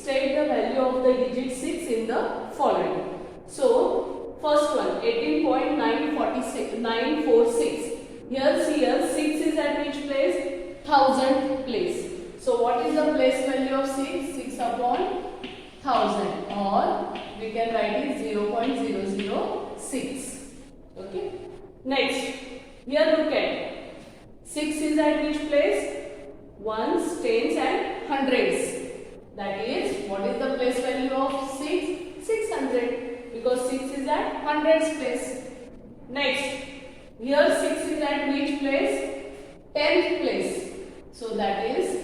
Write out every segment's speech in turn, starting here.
state the value of the digit 6 in the following. So, first one 18.946. Here see here 6 is at which place? 1000 place. So, what is the place value of 6? 6 upon 1000, or we can write it 0.006. Okay. Next, here look at 6 is at which place? Ones, tens and hundreds. That is, what is the place value of 6? 600, because 6 is at hundreds place. Next, here 6 is at which place? 10th place. So that is,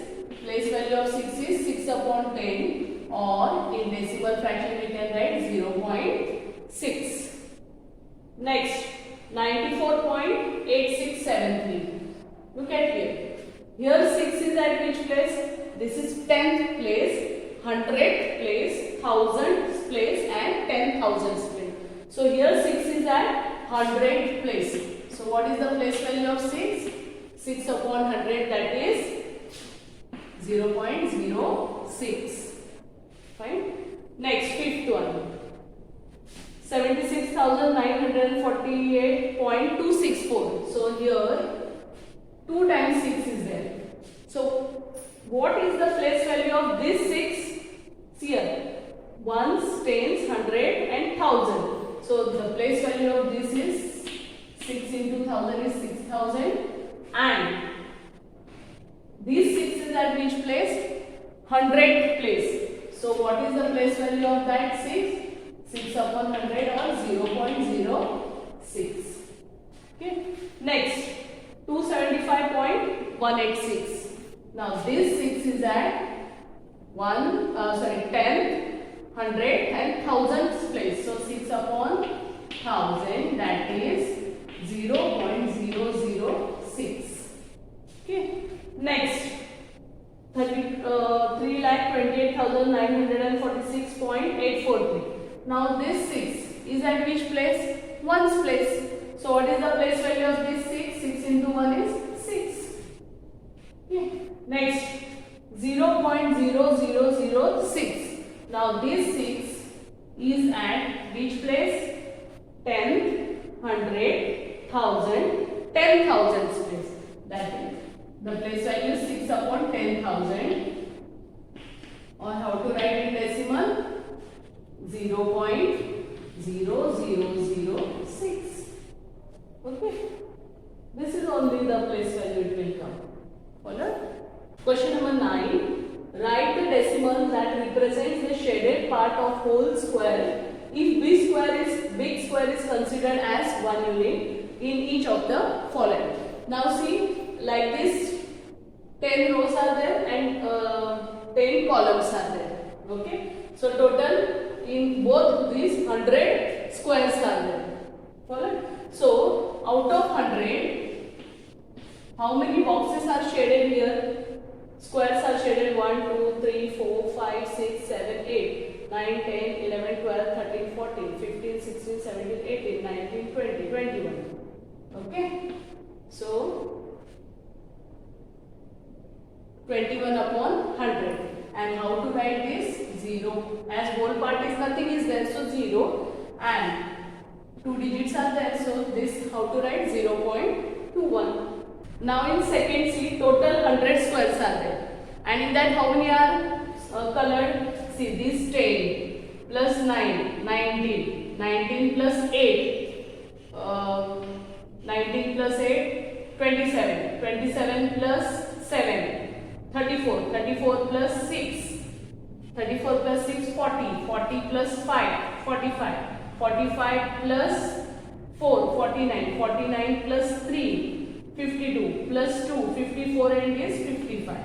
place value of 6 is 6 upon 10, or in decimal fraction we can write 0.6. Next, 94.8673. Look at here. Here 6 is at which place? This is 10th place, 100th place, 1000th place and 10,000th place. So here 6 is at 100th place. So what is the place value of 6? 6 upon 100, that is 0.06. Fine. Next, fifth one. 76,948.264. So here 2 times 6 is there. So what is the place value of this 6? See here, ones, tens, 100 and 1000. So the place value of this is 6 into 1000 is 6000, and this 6 is at which place? 100th place. So what is the place value of that 6? 6 upon 100 or 0.06. Okay. Next, 275.186. Now this 6 is at 10th, 100 and 1000th place. So 6 upon 1000, that is 0.006. Okay. Next, 3,28,946.843. Now this 6 is at which place? Ones place. So what is the place value of this 6? 6 into 1 is 6. Okay. Next, 0.0006. Now this 6 is at which place? 10th, 100, 1000, 10,000th place. That is, the place value is 6 upon 10,000. Or how to write in decimal? 0.0006. Okay. This is only the place value it will come. Follow? Question number 9. Write the decimal that represents the shaded part of whole square if big square is considered as one unit in each of the following. Now see, like this 10 rows are there and 10 columns are there. Okay. So total in both these 100 squares are there. Follow? So out of 100, how many boxes are shaded here? Squares are shaded 1, 2, 3, 4, 5, 6, 7, 8, 9, 10, 11, 12, 13, 14, 15, 16, 17, 18, 19, 20, 21. Okay. So 21 upon 100. And how to write this? 0. As whole part is nothing is there, so 0. And 2 digits are there, so this how to write? 0.21. Now in second, see, total 100 squares are there. And in that how many are colored? See, this 10 plus 9, 19, 19 plus 8, 19 plus 8, 27, 27 plus 7, 34, 34 plus 6, 34 plus 6, 40, 40 plus 5, 45, 45 plus 4, 49, 49 plus 3, 52 plus 2, 54 and is 55.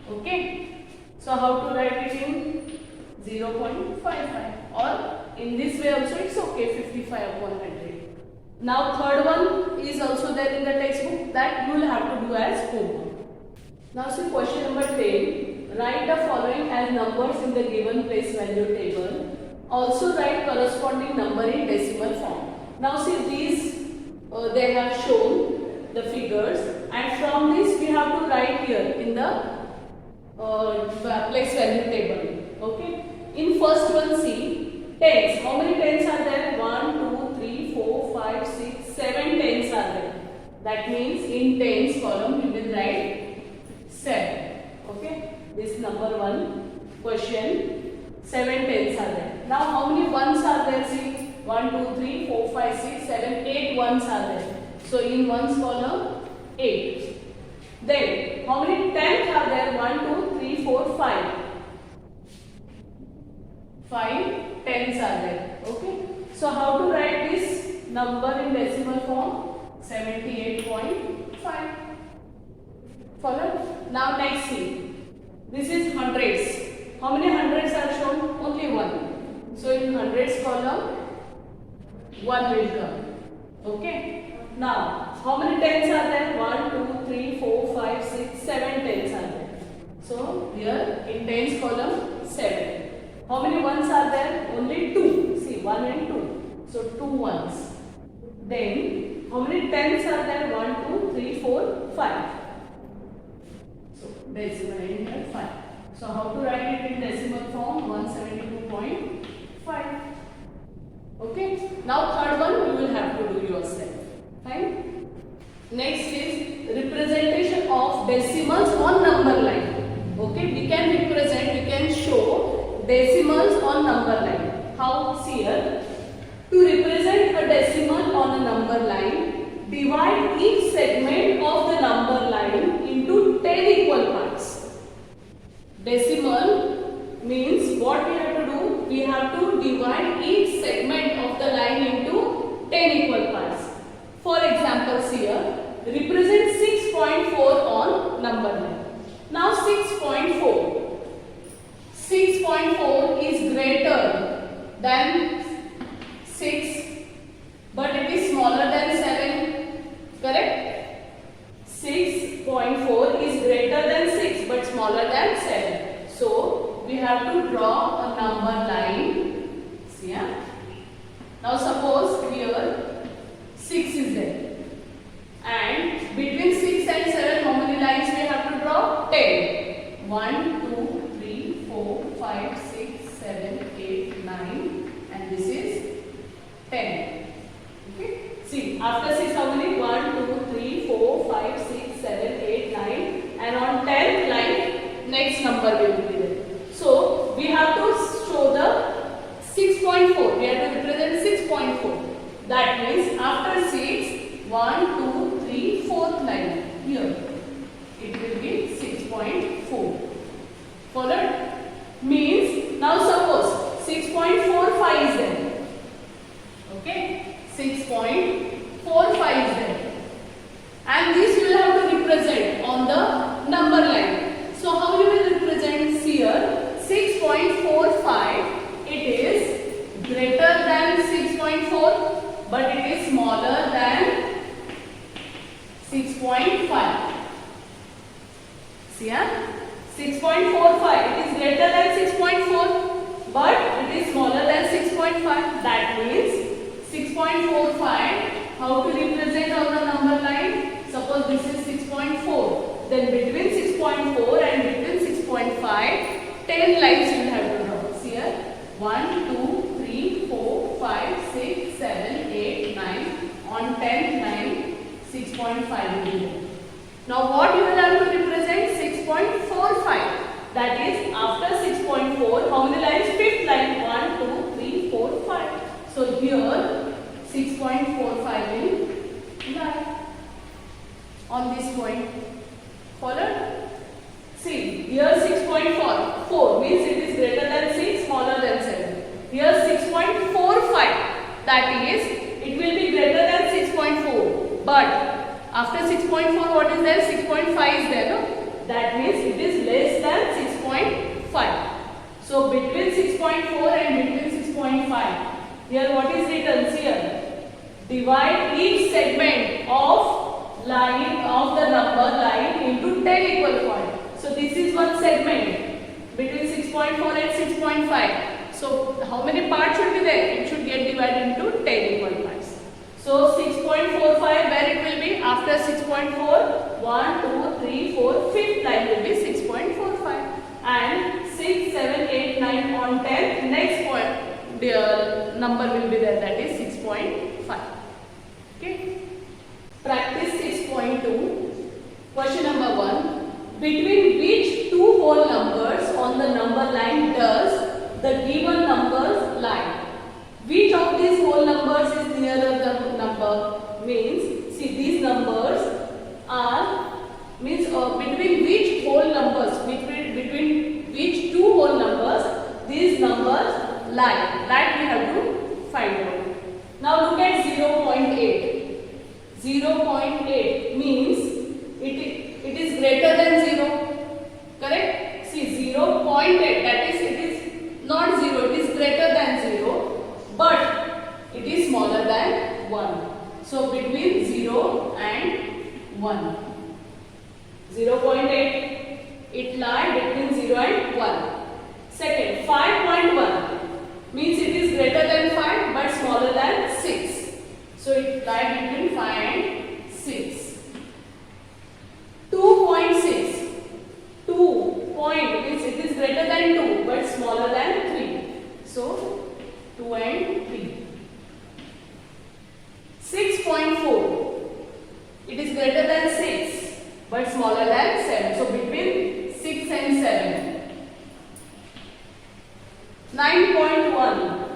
Okay. So how to write it in 0.55, or in this way also it's okay, 55 upon 100. Now third one is also there in the textbook, that you will have to do as homework. Now see question number 10. Write the following as numbers in the given place value table. Also write corresponding number in decimal form. Now see these they have shown the figures, and from this we have to write here in the place value table. Okay. In first one, see tens. How many tens are there? 1, 2, 3, 4, 5, 6, 7 tens are there. That means in tens column we will write 7. Okay. This number 1 question. 7 tens are there. Now how many ones are there? See 1, 2, 3, 4, 5, 6, 7, 8 ones are there. So in ones column 8. Then how many tens are there? 1, 2, 3, 4, 5. 5 tens are there. Okay. So how to write this number in decimal form? 78.5. Follow? Now next see. This is hundreds. How many hundreds are shown? Only 1. So in hundreds column 1 will come. Okay. Now how many tens are there? 1, 2, 3, 4, 5, 6, 7 tens are there. So here in tens column 7. How many ones are there? Only 2. See 1 and 2. So 2 ones. Then how many tens are there? 1, 2, 3, 4, 5. So decimal end at 5. So how to write it in decimal form? 172.5. Okay. Now third one you will have to do yourself. Fine. Next is representation of decimals on number line. Okay. We can represent, we can show decimals on number line. How? See here. To represent a decimal on a number line, divide each segment of the number line into 10 equal parts. Decimal means what we have to do? We have to divide each segment of the line into 10 equal parts. For example, here, represent 6.4 on number line. Now 6.4. 6.4 is greater than 6, but it is smaller than 7. Correct? 6.4 is greater than 6, but smaller than 7. So we have to draw a number line. See, yeah? Now suppose here 6 is there, and between 6 and 7 how many lines we have to draw? 10. 1, 2, 3, 4, 5, 6, 7, 8, 9, and this is 10. Okay. See, after 6 how many? 1, 2, 3, 4, 5, 6, 7, 8, 9, and on 10th line next number will be there. So we have to show the 6.4. We have to represent 6.4. That means after 6, 1, 2, 3, 4th line here. It will be 6.4. Followed? Means now suppose 6.45 is there. Okay? 6.45 is there. And this you will have to represent on the number line. So how you will represent here? 6.45, it is greater than 6.4, but it is smaller than 6.5. See, yeah? 6.45, it is greater than 6.4, but it is smaller than 6.5. That means 6.45, how to represent on the number line? Suppose this is 6.4, then between 6.4 and between 6.5, 10 lines you will have to draw. See here, 1, 2, 3, 4, 5, 6, 7, 8, 9. On 10th line, 6.5 will be there. Now what you will have to represent? 6.45. That is after 6.4, how many lines? 5th line, 1, 2, 3, 4, 5. So here 6.45 will lie on this point. Followed? See, here 6.4 means it is greater than 6, smaller than 7. Here 6.45, that is, it will be greater than 6.4. But after 6.4, what is there? 6.5 is there, no? That means it is less than 6.5. So between 6.4 and between 6.5. Here what is written here? Divide each segment of line of the number line into 10 equal parts. So this is one segment between 6.4 and 6.5. So how many parts should be there? It should get divided into 10 equal parts. So 6.45 where it will be? After 6.4, 1, 2, 3, 4, 5th line will be 6.45. And 6, 7, 8, 9, number will be there, that is 6.5. Okay. Practice 6.2. Question number 1. Between which two whole numbers on the number line does the given numbers lie? Which of these whole numbers is nearer the number? Means, see, these numbers are, means between which whole numbers, between which two whole numbers these numbers lie. That we have to find out. Now look at 0.8. 0.8 means it is greater than 0. Correct? See, 0.8, that is, it is not 0, it is greater than 0, but it is smaller than 1. So between 0 and 1. 0.8, it lies between 0 and 1. Second, 5.1 means it is greater than 5 but smaller than 6. So it lies between 5 and 6. 2.6. 2 point means it is greater than 2 but smaller than 3. So 2 and 3. 6.4. It is greater than 6 but smaller than 7. So between 6 and 7. 9.1.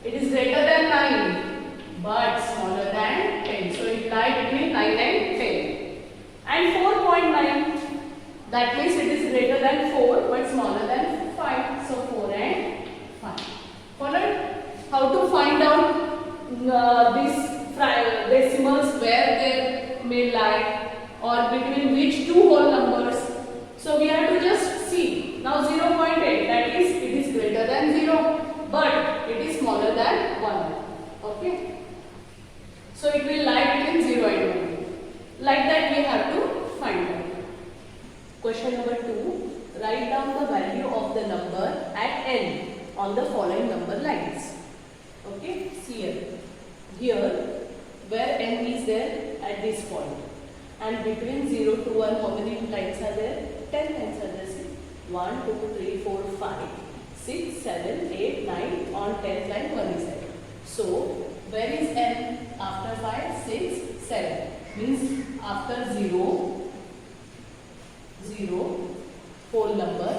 It is greater than 9 but smaller than 10. So it lies between 9 and 10. And 4.9. That means it is greater than 4 but smaller than 5. So 4 and 5. Followed? How to find out these decimals where they may lie or between which two whole numbers? So we have to just see. Now 0.8, that is, it is greater than 0 but it is smaller than 1. Okay. So it will lie between 0 and 1. Like that we have to find out. Question number 2. Write down the value of the number at n on the following number lines. Okay. See here. Here where n is there at this point. And between 0 to 1 how many lines are there? 10 lines are there. See. 1, 2, 3, 4, 5, 6, 7, 8, 9. On 10th line 1 is there. So where is n? After 5, 6, 7. Means after 0, 0, whole number,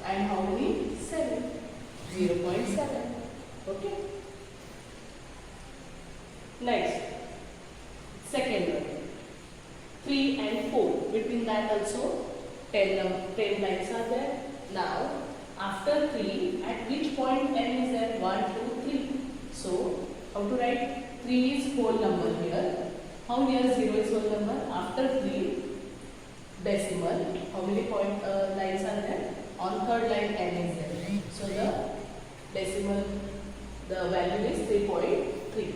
and how many? 7. 0.7. Okay. Next, second one. 3 and 4. Between that also 10 lines are there. Now, after 3, at which point n is there? 1, 2, 3. So, how to write? 3 is whole number here. How near 0 is whole number? After 3, decimal. How many lines are there? On third line n is there. So, the decimal, the value is 3.3.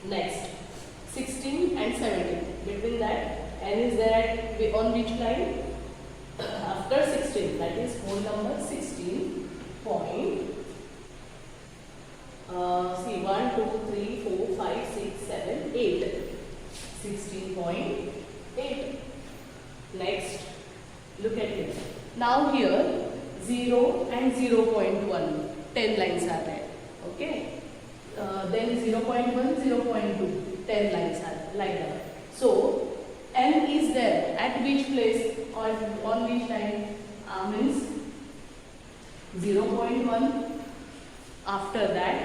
Next, 16 and 17. Between that, n is there at, on which line? After 16, that is whole number 16 point. See 1, 2, 3, 4, 5, 6, 7, 8. 16.8. Next, look at it. Now here 0 and 0.1. 10 lines are there. Okay. Then 0.1, 0.2. 10 lines are like that. So n is there at which place or on which line? Means 0.1. After that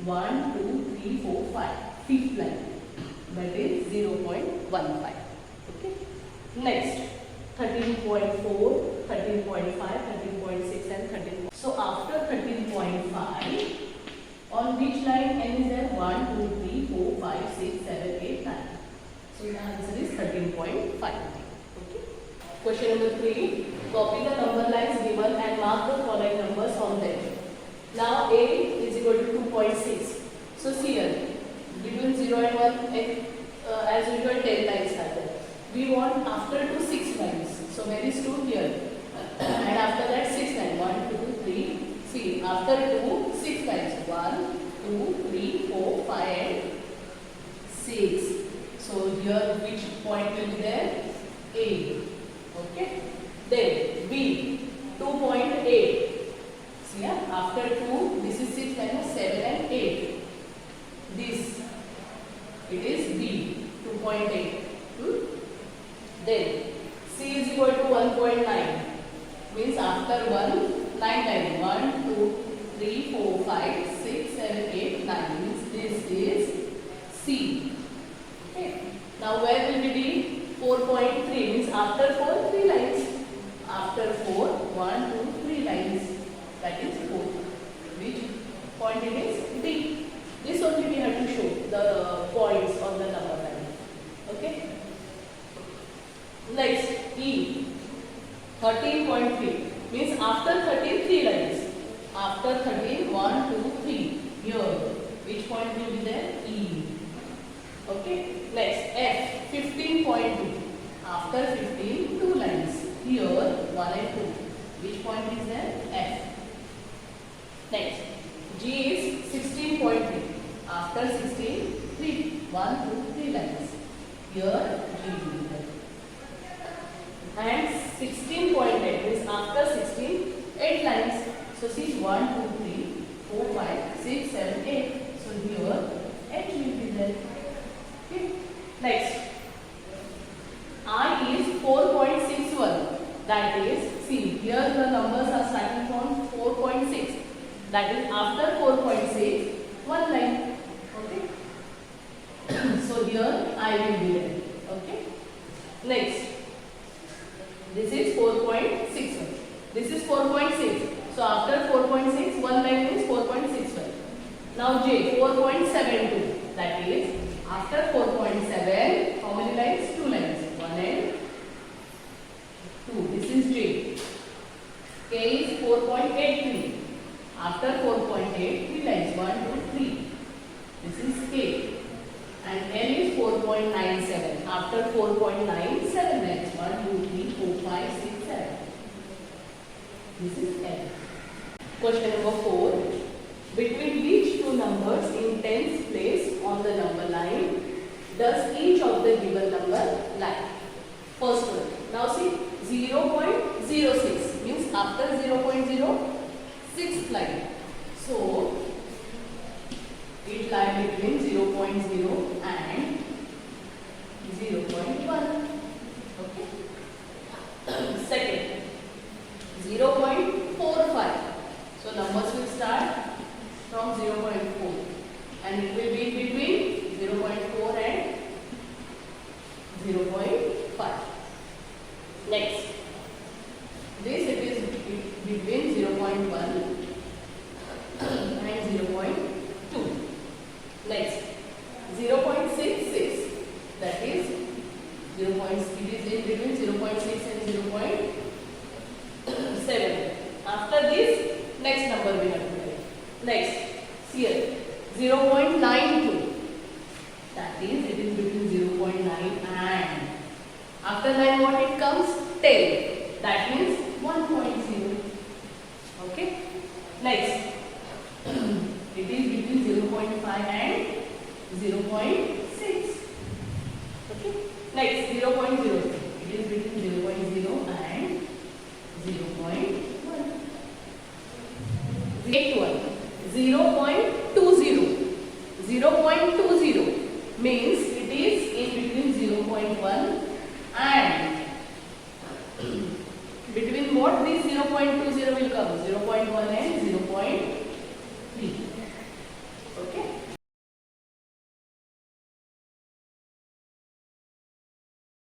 1, 2, 3, 4, 5. Fifth line. That is 0.15. Okay. Next 13.4, 13.5, 13.6 and 13. So after 13.5, on which line n is there? 1, 2, 3, 4, 5, 6, 7, 8, 9. So the answer is 13.5. Okay. Question number 3. Copy the number lines given and mark the following numbers on them. Now a is equal to 2.6. So see here, between 0 and 1, as usual 10 lines are there. We want after 2 6 lines. So where is 2? Here. And after that 6 lines. 1, 2, 3. See, after 2, 6 lines. 1, 2, 3, 4, 5 and 6. So here which point will be there? A. Okay. Then B. 2.8. See, after 2, this is 6 Then C is equal to 1.9 means after 1, 9 lines. 1, 2, 3, 4, 5, 6, 7, 8, 9 means this is C. Okay. Now where will we be? 4.3 means after 4, 3 lines. After 4, 1, 2, 3 lines. That is 4. Which point it is? D. This only we have to show the points on the number line. Okay. Next, E. 13.3 means after 13, 3 lines. After 13, 1, 2, 3. Here, which point will be there? E. Okay. Next, F. 15.2. After 15, 2 lines. Here, 1 and 2. Which point is there? F. Next, G is 16.3. After 16, 3. 1, 2, 3 lines. Here, G will be there. And 16.8 means after 16, 8 lines. So see 1, 2, 3, 4, 5, 6, 7, 8. So here H will be there. Okay. Next, I is 4.61. That is, see here the numbers are starting from 4.6. That is after 4.6, 1 line. Okay. So here I will be there. Okay. Next. This is 4.61. This is 4.6. So after 4.6, 1 line is 4.61. Now J, 4.72. That is, after 4.7, how many lines? 2 lines. 1 and 2. This is J. K is 4.83. After 4.8, 3 lines. 1, 2, 3. This is K. And L is 4.97. After 4.9, 7 lines. 1, 2, 3, 4, 5, 6, 7. This is L. Question number 4. Between which two numbers in tens place on the number line does each of the given number lie? First one. Now see 0.06 means after 0.0, 6th line. So it lies between 0.0 and 0.1. Okay. Second, 0.45. So numbers will start from 0.4 and it will be between 0.4 and 0.5. Next, this it is between 0.1 and 0.2. Next, 0.66, that is it is in between 0.6 and 0.7. After this, next number we have to write. Next, here 0.92, that is it is between 0.9 and after 9 what it comes? 10, that means 1.0. Okay. Next, it is between 0.5 and 0.6. Okay. Next, 0.0. It is between 0.0 and 0.1. Next one, 0.20. 0.20 means it is in between 0.1 and between what this 0.20 will come? 0.1 and 0.1.